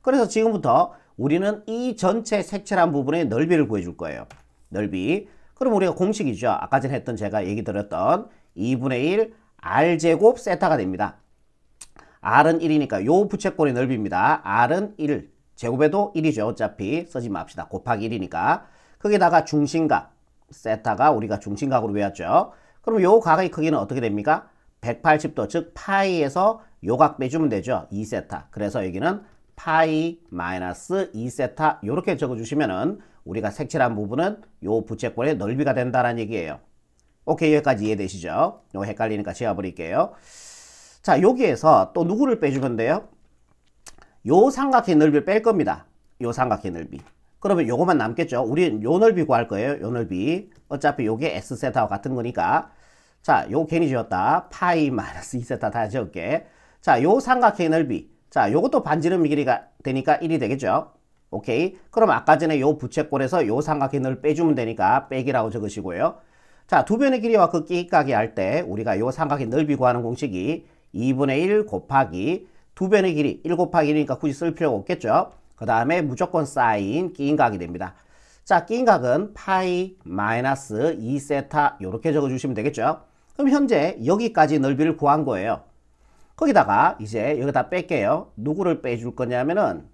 그래서 지금부터 우리는 이 전체 색칠한 부분의 넓이를 구해줄 거예요. 넓이. 그럼 우리가 공식이죠. 아까 전에 했던 제가 얘기 드렸던 2분의 1 r제곱 세타가 됩니다. r은 1이니까 요 부채꼴의 넓이입니다. r은 1. 제곱해도 1이죠. 어차피 쓰지 맙시다. 곱하기 1이니까. 거기다가 중심각. 세타가 우리가 중심각으로 외웠죠. 그럼 요 각의 크기는 어떻게 됩니까? 180도, 즉 파이에서 요 각 빼주면 되죠. 2세타. 그래서 여기는 파이 마이너스 2세타 요렇게 적어주시면은 우리가 색칠한 부분은 요 부채꼴의 넓이가 된다는 얘기예요. 오케이, 여기까지 이해되시죠? 요거 헷갈리니까 지워버릴게요. 자, 여기에서 또 누구를 빼주면 돼요? 요 삼각형 넓이를 뺄 겁니다. 요 삼각형 넓이. 그러면 요거만 남겠죠? 우리는 요 넓이 구할 거예요. 요 넓이. 어차피 요게 S세타와 같은 거니까. 자, 요 괜히 지웠다. 파이 마이너스 2세타 다 적을게. 자, 요 삼각형 넓이. 자, 요것도 반지름 길이가 되니까 1이 되겠죠? 오케이. 그럼 아까 전에 요 부채꼴에서 요 삼각형 넓이 빼주면 되니까 빼기라고 적으시고요. 자, 두 변의 길이와 그 끼기까기 할 때 우리가 요 삼각형 넓이 구하는 공식이 2분의 1 곱하기 두 변의 길이 1 곱하기 1이니까 굳이 쓸 필요가 없겠죠. 그 다음에 무조건 사인 끼인각이 됩니다. 자, 끼인각은 파이 마이너스 2세타 요렇게 적어주시면 되겠죠. 그럼 현재 여기까지 넓이를 구한 거예요. 거기다가 이제 여기다 뺄게요. 누구를 빼줄 거냐면은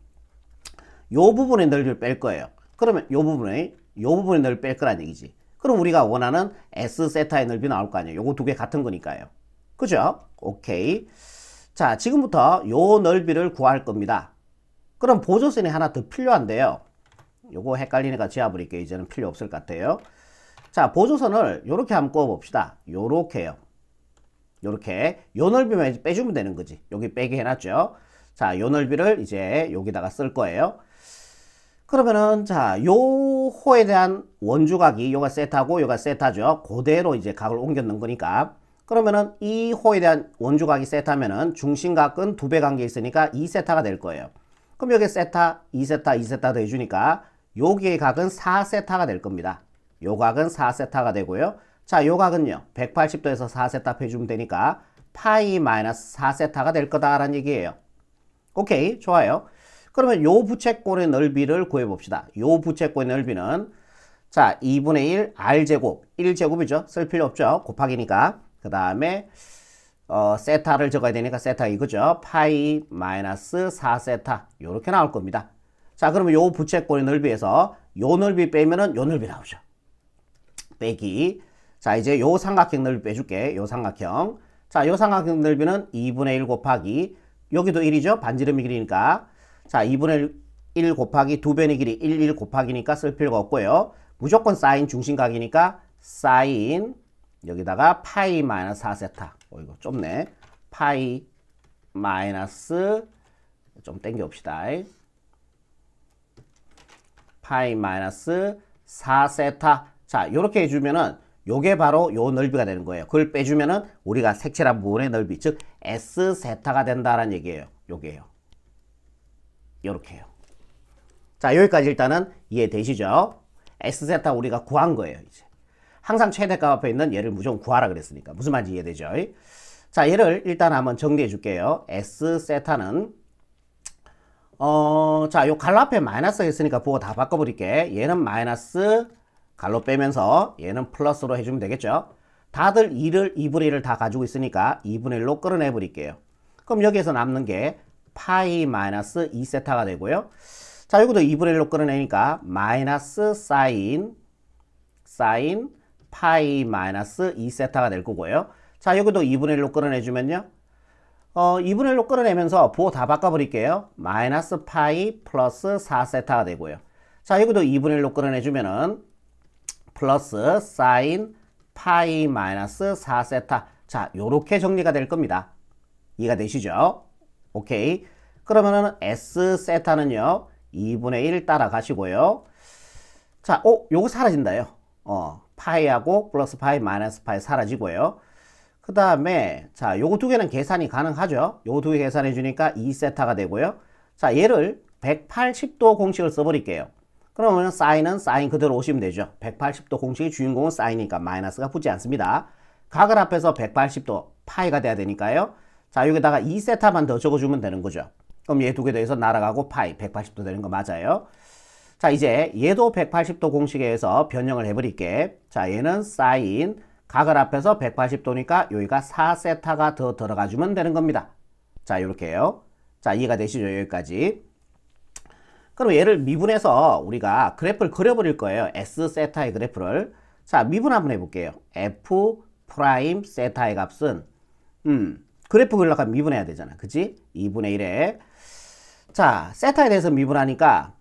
요 부분의 넓이를 뺄 거예요. 그러면 요 부분의 넓이를 뺄 거란 얘기지. 그럼 우리가 원하는 S세타의 넓이 나올 거 아니에요. 요거 두 개 같은 거니까요. 그죠? 오케이. 자, 지금부터 요 넓이를 구할 겁니다. 그럼 보조선이 하나 더 필요한데요. 요거 헷갈리니까 지워버릴게요. 이제는 필요 없을 것 같아요. 자, 보조선을 요렇게 한번 그어봅시다. 요렇게요. 요렇게. 요 넓이만 이제 빼주면 되는 거지. 여기 빼게 해놨죠. 자, 요 넓이를 이제 여기다가 쓸 거예요. 그러면은 자, 요 호에 대한 원주각이 요가 세타고 요가 세타죠. 그대로 이제 각을 옮겨 넣은 거니까 그러면은 이 호에 대한 원주각이 세타면은 중심각은 2배 관계 있으니까 2세타가 될 거예요. 그럼 여기 세타, 2세타, 2세타 더해주니까 여기의 각은 4세타가 될 겁니다. 요 각은 4세타가 되고요. 자, 요 각은요. 180도에서 4세타 빼주면 되니까 파이 마이너스 4세타가 될 거다라는 얘기예요. 오케이, 좋아요. 그러면 요 부채꼴의 넓이를 구해봅시다. 요 부채꼴의 넓이는 자, 2분의 1 r제곱, 1제곱이죠. 쓸 필요 없죠. 곱하기니까. 그 다음에 세타를 적어야 되니까 세타 이거죠. 파이 마이너스 4세타 요렇게 나올 겁니다. 자, 그러면 요 부채꼴의 넓이에서 요 넓이 빼면은 요 넓이 나오죠. 빼기. 자, 이제 요 삼각형 넓이 빼줄게. 요 삼각형. 자, 요 삼각형 넓이는 2분의 1 곱하기 여기도 1이죠. 반지름이 길이니까. 자, 2분의 1 곱하기 2배의 길이 1 곱하기니까 쓸 필요가 없고요. 무조건 사인 중심각이니까 사인 여기다가 파이 마이너스 4세타. 이거 좁네. 파이 마이너스 좀 땡겨봅시다. 파이 마이너스 4세타. 자, 요렇게 해주면은 요게 바로 요 넓이가 되는 거예요. 그걸 빼주면은 우리가 색칠한 부분의 넓이, 즉 S세타가 된다라는 얘기예요. 요게요. 요렇게요. 자, 여기까지 일단은 이해되시죠? S세타 우리가 구한 거예요, 이제. 항상 최대값 앞에 있는 얘를 무조건 구하라 그랬으니까. 무슨 말인지 이해되죠? 자, 얘를 일단 한번 정리해 줄게요. S세타는 자, 요 갈로 앞에 마이너스가 있으니까 부호 다 바꿔버릴게. 얘는 마이너스 갈로 빼면서 얘는 플러스로 해주면 되겠죠. 다들 2분의 1을 다 가지고 있으니까 2분의 1로 끌어내버릴게요. 그럼 여기에서 남는 게 파이 마이너스 2세타가 되고요. 자, 여기도 2분의 1로 끌어내니까 마이너스 사인 파이 마이너스 2세타가 될 거고요. 자, 여기도 2분의 1로 끌어내주면요. 2분의 1로 끌어내면서 부호 다 바꿔버릴게요. 마이너스 파이 플러스 4세타가 되고요. 자, 여기도 2분의 1로 끌어내주면은 플러스 사인 파이 마이너스 4세타. 자, 요렇게 정리가 될 겁니다. 이해가 되시죠? 오케이. 그러면은 S세타는요. 2분의 1 따라가시고요. 자, 요거 사라진다요. 파이하고 플러스 파이 마이너스 파이 사라지고요. 그 다음에 자, 요거 두 개는 계산이 가능하죠. 요거 두 개 계산해 주니까 2세타가 되고요. 자, 얘를 180도 공식을 써버릴게요. 그러면 사인은 사인 그대로 오시면 되죠. 180도 공식의 주인공은 사인이니까 마이너스가 붙지 않습니다. 각을 합해서 180도 파이가 돼야 되니까요. 자, 여기다가 2세타만 더 적어주면 되는 거죠. 그럼 얘 두 개 더해서 날아가고 파이 180도 되는 거 맞아요. 자, 이제 얘도 180도 공식에 의해서 변형을 해버릴게. 자, 얘는 사인 각을 합해서 180도니까 여기가 4세타가 더 들어가주면 되는 겁니다. 자, 요렇게요. 자, 이해가 되시죠? 여기까지. 그럼 얘를 미분해서 우리가 그래프를 그려버릴 거예요. S세타의 그래프를. 자, 미분 한번 해볼게요. F 프라임 세타의 값은 그래프 그리려고 하면 미분해야 되잖아. 그치? 2분의 1에 자, 세타에 대해서 미분하니까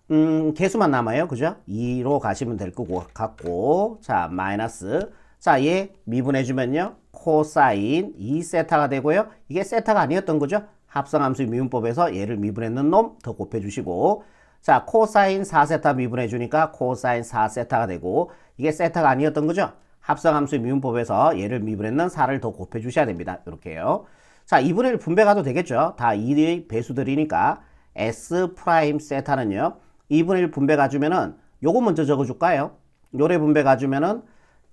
개수만 남아요. 그죠? 2로 가시면 될 거고 같고 자, 마이너스 자, 얘 미분해주면요. 코사인 2세타가 되고요. 이게 세타가 아니었던 거죠? 합성함수 미분법에서 얘를 미분했는 놈 더 곱해주시고 자, 코사인 4세타 미분해주니까 코사인 4세타가 되고 이게 세타가 아니었던 거죠? 합성함수 미분법에서 얘를 미분했는 4를 더 곱해주셔야 됩니다. 이렇게요. 자, 2분의 1 분배 가도 되겠죠? 다 2의 배수들이니까 S 프라임 세타는요. 2분의 1 분배 가주면은 요거 먼저 적어줄까요? 요래 분배 가주면은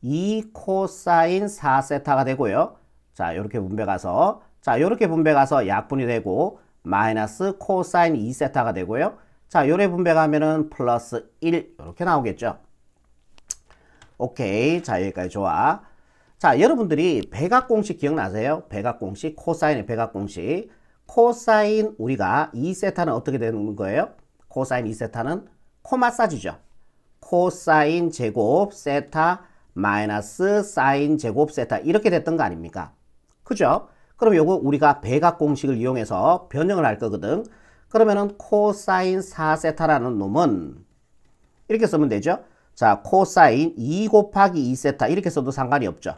2 코사인 4세타가 되고요. 자, 요렇게 분배 가서 자, 요렇게 분배 가서 약분이 되고 마이너스 코사인 2세타가 되고요. 자, 요래 분배 가면은 플러스 1 이렇게 나오겠죠. 오케이. 자, 여기까지 좋아. 자, 여러분들이 백악공식 기억나세요? 백악공식, 코사인의 백악공식. 코사인 우리가 2세타는 어떻게 되는 거예요? 코사인 2세타는 코마사지죠. 코사인 제곱 세타 마이너스 사인 제곱 세타 이렇게 됐던 거 아닙니까? 그죠? 그럼 요거 우리가 백악공식을 이용해서 변형을 할 거거든. 그러면은 코사인 4세타라는 놈은 이렇게 쓰면 되죠. 자, 코사인 2 곱하기 2세타 이렇게 써도 상관이 없죠.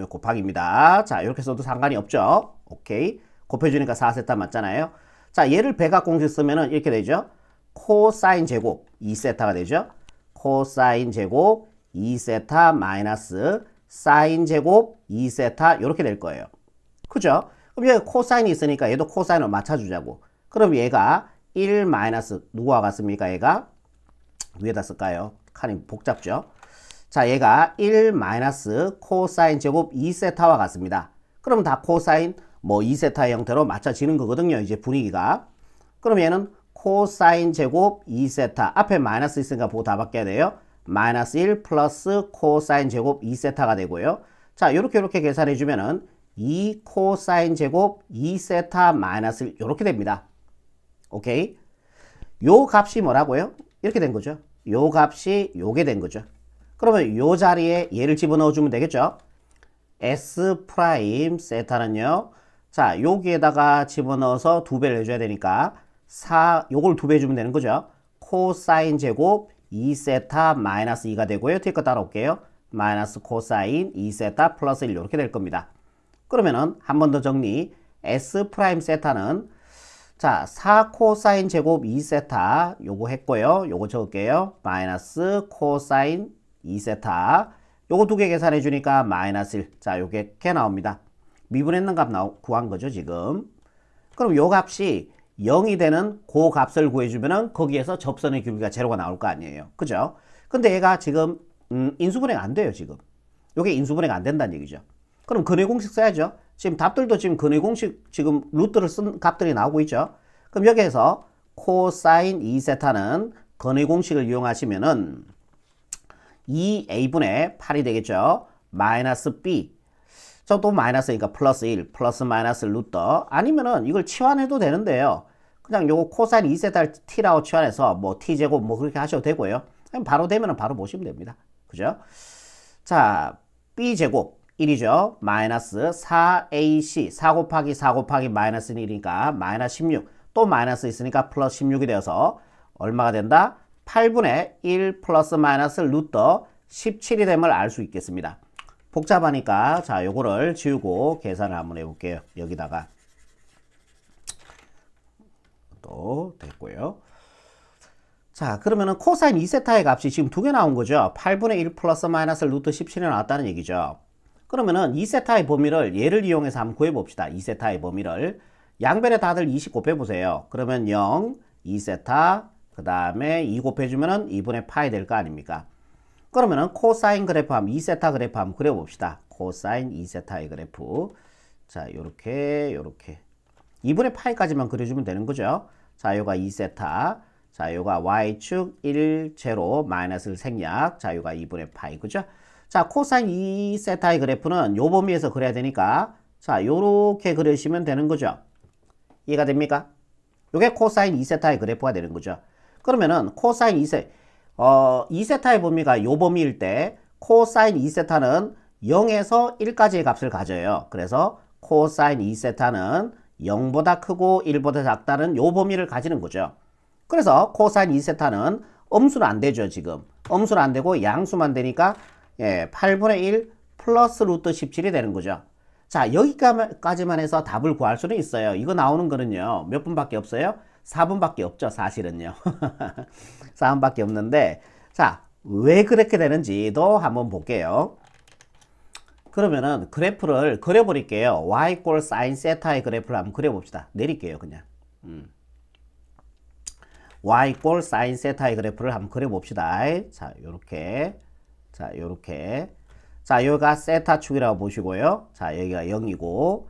곱하기입니다. 자, 이렇게 써도 상관이 없죠. 오케이. 곱해주니까 4세타 맞잖아요. 자, 얘를 백악공식 쓰면은 이렇게 되죠. 코사인 제곱 2세타가 되죠. 코사인 제곱 2세타 마이너스 사인 제곱 2세타 이렇게 될 거예요. 그죠? 그럼 여기 코사인이 있으니까 얘도 코사인을 맞춰주자고. 그럼 얘가 1 마이너스 누구와 같습니까? 얘가 위에다 쓸까요? 칸이 복잡죠? 자, 얘가 1 마이너스 코사인 제곱 2세타와 같습니다. 그럼 다 코사인 뭐 2세타의 형태로 맞춰지는 거거든요. 이제 분위기가. 그럼 얘는 코사인 제곱 2세타 앞에 마이너스 있으니까 보고 다 바뀌어야 돼요. 마이너스 1 플러스 코사인 제곱 2세타가 되고요. 자, 이렇게 계산해 주면은 2 코사인 제곱 2세타 마이너스 1 이렇게 됩니다. 오케이? 요 값이 뭐라고요? 이렇게 된 거죠. 요 값이 요게 된 거죠. 그러면 요 자리에 얘를 집어넣어 주면 되겠죠. S 프라임 세타는요. 자, 여기에다가 집어넣어서 2배를 해줘야 되니까 요걸 2배 해주면 되는 거죠. 코사인 제곱 2세타 마이너스 2가 되고요. 뒤에 거 따라올게요. 마이너스 코사인 2세타 플러스 1 이렇게 될 겁니다. 그러면은 한 번 더 정리. S 프라임 세타는 자, 4 코사인 제곱 2세타 요거 했고요. 요거 적을게요. 마이너스 코사인 2세타 요거 2개 계산해 주니까 마이너스 1. 자, 요게 이렇게 나옵니다. 미분했는 값 구한 거죠, 지금. 그럼 요 값이 0이 되는 그 값을 구해주면은 거기에서 접선의 길이가 제로가 나올 거 아니에요. 그죠? 근데 얘가 지금 인수분해가 안 돼요, 지금. 요게 인수분해가 안 된다는 얘기죠. 그럼 근의 공식 써야죠. 지금 답들도 지금 근의 공식 지금 루트를 쓴 값들이 나오고 있죠. 그럼 여기에서 코사인 2세타는 근의 공식을 이용하시면은 2a분의 8이 되겠죠. 마이너스 b. 저 또 마이너스니까 플러스 1, 플러스 마이너스 루트. 아니면은 이걸 치환해도 되는데요. 그냥 요거 코사인 2세타를 t라고 치환해서 뭐 t제곱 뭐 그렇게 하셔도 되고요. 바로 되면은 바로 보시면 됩니다. 그죠? 자, b제곱 1이죠. 마이너스 4ac 4 곱하기 4 곱하기 마이너스 1이니까 마이너스 16. 또 마이너스 있으니까 플러스 16이 되어서 얼마가 된다? 8분의 1 플러스 마이너스 루트 17이 됨을 알 수 있겠습니다. 복잡하니까 자, 요거를 지우고 계산을 한번 해볼게요. 여기다가 또 됐고요. 자, 그러면은 코사인 2세타의 값이 지금 2개 나온 거죠. 8분의 1 플러스 마이너스 루트 17이 나왔다는 얘기죠. 그러면은 2세타의 범위를 얘를 이용해서 한번 구해봅시다. 2세타의 범위를 양변에 다들 20 곱해보세요. 그러면 0, 2세타 그 다음에 2 곱해주면은 2분의 파이 될 거 아닙니까? 그러면은 코사인 그래프 한번 2세타 그래프 한번 그려봅시다. 코사인 2세타의 그래프. 자, 요렇게 2분의 파이까지만 그려주면 되는 거죠. 자, 요가 2세타. 자, 요가 y축 1, 제로, 마이너스를 생략. 자, 요가 2분의 파이. 그죠? 자, 코사인 2세타의 그래프는 요 범위에서 그려야 되니까 자, 요렇게 그리시면 되는 거죠. 이해가 됩니까? 요게 코사인 2세타의 그래프가 되는 거죠. 그러면은 코사인 2세타의 범위가 요 범위일 때 코사인 2세타는 0에서 1까지의 값을 가져요. 그래서 코사인 2세타는 0보다 크고 1보다 작다는 요 범위를 가지는 거죠. 그래서 코사인 2세타는 음수는 안 되죠, 지금. 음수는 안 되고 양수만 되니까 8분의 1 플러스 루트 17이 되는 거죠. 자, 여기까지만 해서 답을 구할 수는 있어요. 이거 나오는 거는요. 몇 분밖에 없어요? 4분밖에 없죠, 사실은요. 4분밖에 없는데 자, 왜 그렇게 되는지도 한번 볼게요. 그러면은 그래프를 그려버릴게요. y 꼴 사인 세타의 그래프를 한번 그려봅시다. 내릴게요, 그냥. y 꼴 사인 세타의 그래프를 한번 그려봅시다. 자, 요렇게. 자, 요렇게. 자, 여기가 세타축이라고 보시고요. 자, 여기가 0이고.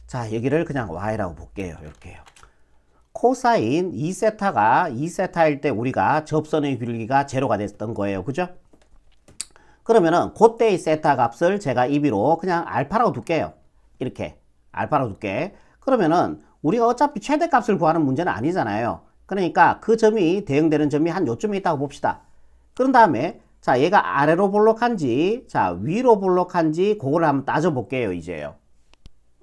자, 여기를 그냥 y라고 볼게요. 이렇게요. 코사인 2세타가 2세타일 때 우리가 접선의 길이가 제로가 됐던 거예요. 그죠? 그러면은 그때의 세타 값을 제가 임의로 그냥 알파라고 둘게요. 이렇게 알파라고 둘게. 그러면은 우리가 어차피 최대값을 구하는 문제는 아니잖아요. 그러니까 그 점이 대응되는 점이 한 요쯤에 있다고 봅시다. 그런 다음에 자, 얘가 아래로 볼록한지 자, 위로 볼록한지 그거를 한번 따져 볼게요. 이제요.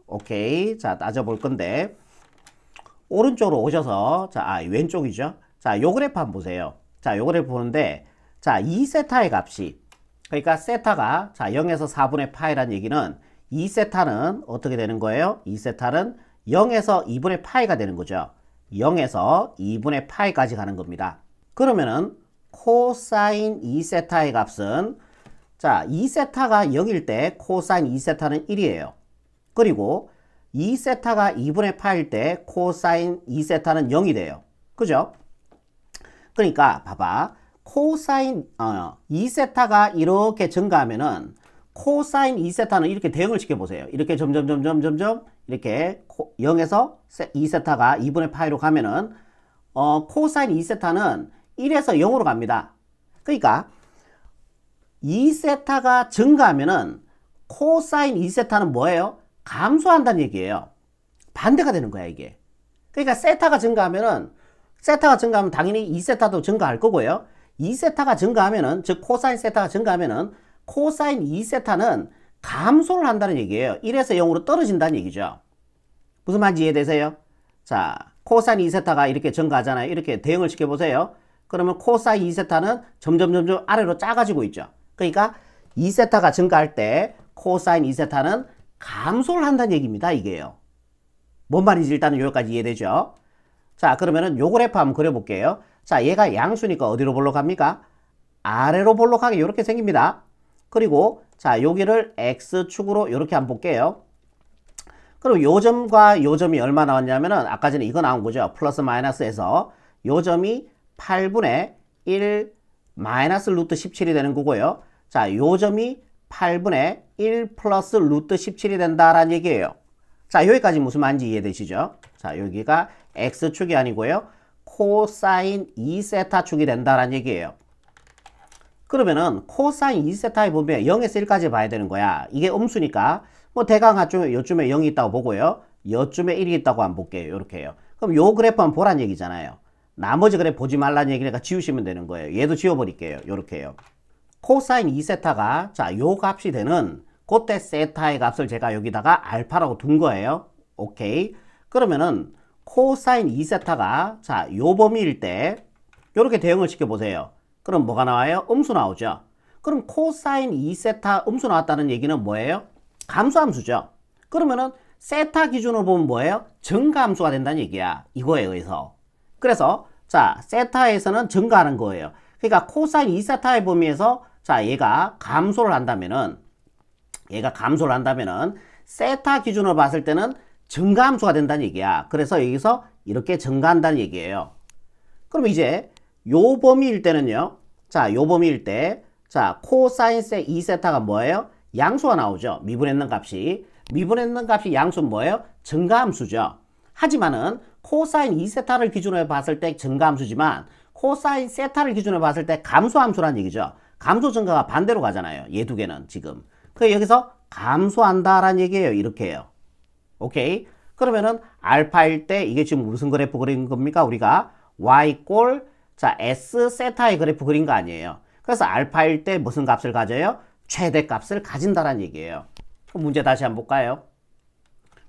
오케이. 자, 따져 볼 건데 오른쪽으로 오셔서 자, 왼쪽이죠. 자, 요 그래프 한번 보세요. 자, 요 그래프 보는데 자, 2세타의 값이 그러니까 세타가 자, 0에서 4분의 파이라는 얘기는 2세타는 어떻게 되는 거예요? 2세타는 0에서 2분의 파이가 되는 거죠. 0에서 2분의 파이까지 가는 겁니다. 그러면은 코사인 2세타의 값은 자, 2세타가 0일 때 코사인 2세타는 1이에요. 그리고 2세타가 2분의 파일 때 코사인 2세타는 0이 돼요. 그죠? 그러니까 봐봐. 코사인 2세타가 이렇게 증가하면은 코사인 2세타는 이렇게 대응을 시켜보세요. 이렇게 점점 이렇게 0에서 2세타가 2분의 파이로 가면은 코사인 2세타는 1에서 0으로 갑니다. 그러니까 2세타가 증가하면은 코사인 2세타는 뭐예요? 감소한다는 얘기예요. 반대가 되는 거야, 이게. 그러니까 세타가 증가하면 당연히 2세타도 증가할 거고요. 2세타가 증가하면은, 즉 코사인 세타가 증가하면은 코사인 2세타는 감소를 한다는 얘기예요. 1에서 0으로 떨어진다는 얘기죠. 무슨 말인지 이해되세요? 자, 코사인 2세타가 이렇게 증가하잖아요. 이렇게 대응을 시켜보세요. 그러면 코사인 2세타는 점점 아래로 작아지고 있죠. 그러니까 2세타가 증가할 때 코사인 2세타는 감소를 한다는 얘기입니다. 이게요. 뭔 말인지 일단은 여기까지 이해되죠? 자, 그러면은 요 그래프 한번 그려볼게요. 자, 얘가 양수니까 어디로 볼록합니까? 아래로 볼록하게 이렇게 생깁니다. 그리고 자, 여기를 x축으로 이렇게 한번 볼게요. 그럼 요 점과 요 점이 얼마 나왔냐면은 아까 전에 이거 나온 거죠. 플러스 마이너스에서 요 점이 8분의 1 마이너스 루트 17이 되는 거고요. 자, 요 점이 8분의 1 플러스 루트 17이 된다라는 얘기예요. 자, 여기까지 무슨 말인지 이해되시죠? 자, 여기가 x축이 아니고요. 코사인 2세타 축이 된다라는 얘기예요. 그러면은 코사인 2세타의 보면 0에서 1까지 봐야 되는 거야. 이게 음수니까 뭐 대강 요쯤에 0이 있다고 보고요. 요쯤에 1이 있다고 한번 볼게요. 이렇게 해요. 그럼 요 그래프 한번 보란 얘기잖아요. 나머지 그래프 보지 말라는 얘기니까 지우시면 되는 거예요. 얘도 지워버릴게요. 요렇게 해요. 코사인 2세타가 자, 요 값이 되는 그때 세타의 값을 제가 여기다가 알파라고 둔 거예요. 오케이. 그러면은 코사인 2세타가 자, 요 범위일 때 요렇게 대응을 시켜보세요. 그럼 뭐가 나와요? 음수 나오죠. 그럼 코사인 2세타 음수 나왔다는 얘기는 뭐예요? 감소함수죠. 그러면은 세타 기준으로 보면 뭐예요? 증가함수가 된다는 얘기야. 이거에 의해서. 그래서 자, 세타에서는 증가하는 거예요. 그러니까 코사인 2세타의 범위에서 자, 얘가 감소를 한다면은 세타 기준으로 봤을 때는 증가함수가 된다는 얘기야. 그래서 여기서 이렇게 증가한다는 얘기예요. 그럼 이제 요 범위일 때는요. 자, 요 범위일 때 자, 코사인 2세타가 뭐예요? 양수가 나오죠. 미분했는 값이. 미분했는 값이 양수는 뭐예요? 증가함수죠. 하지만은 코사인 2세타를 기준으로 봤을 때 증가함수지만 코사인 세타를 기준으로 봤을 때 감소함수라는 얘기죠. 감소 증가가 반대로 가잖아요. 얘 두 개는 지금. 그래서 여기서 감소한다라는 얘기예요. 이렇게 해요. 오케이. 그러면은 알파일 때 이게 지금 무슨 그래프 그린 겁니까? 우리가 y 꼴 자, s 세타의 그래프 그린 거 아니에요. 그래서 알파일 때 무슨 값을 가져요? 최대값을 가진다라는 얘기예요. 문제 다시 한번 볼까요?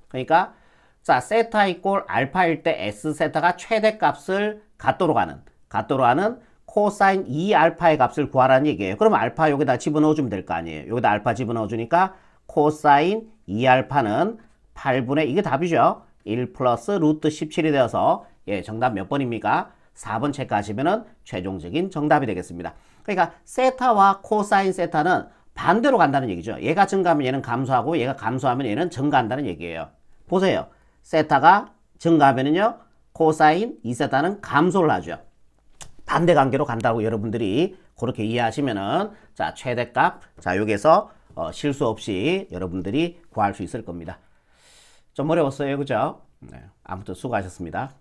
그러니까 자, 세타 이꼴 알파일 때 s 세타가 최대값을 갖도록 하는 코사인 2알파의 값을 구하라는 얘기예요. 그럼 알파 여기다 집어넣어주면 될 거 아니에요. 여기다 알파 집어넣어주니까 코사인 2알파는 8분의 이게 답이죠. 1 플러스 루트 17이 되어서 예, 정답 몇 번입니까? 4번 체크하시면은 최종적인 정답이 되겠습니다. 그러니까 세타와 코사인 세타는 반대로 간다는 얘기죠. 얘가 증가하면 얘는 감소하고 얘가 감소하면 얘는 증가한다는 얘기예요. 보세요. 세타가 증가하면은요. 코사인 2세타는 감소를 하죠. 반대 관계로 간다고 여러분들이 그렇게 이해하시면은 자, 최대값 자, 여기서 실수 없이 여러분들이 구할 수 있을 겁니다. 좀 어려웠어요. 그죠? 네. 아무튼 수고하셨습니다.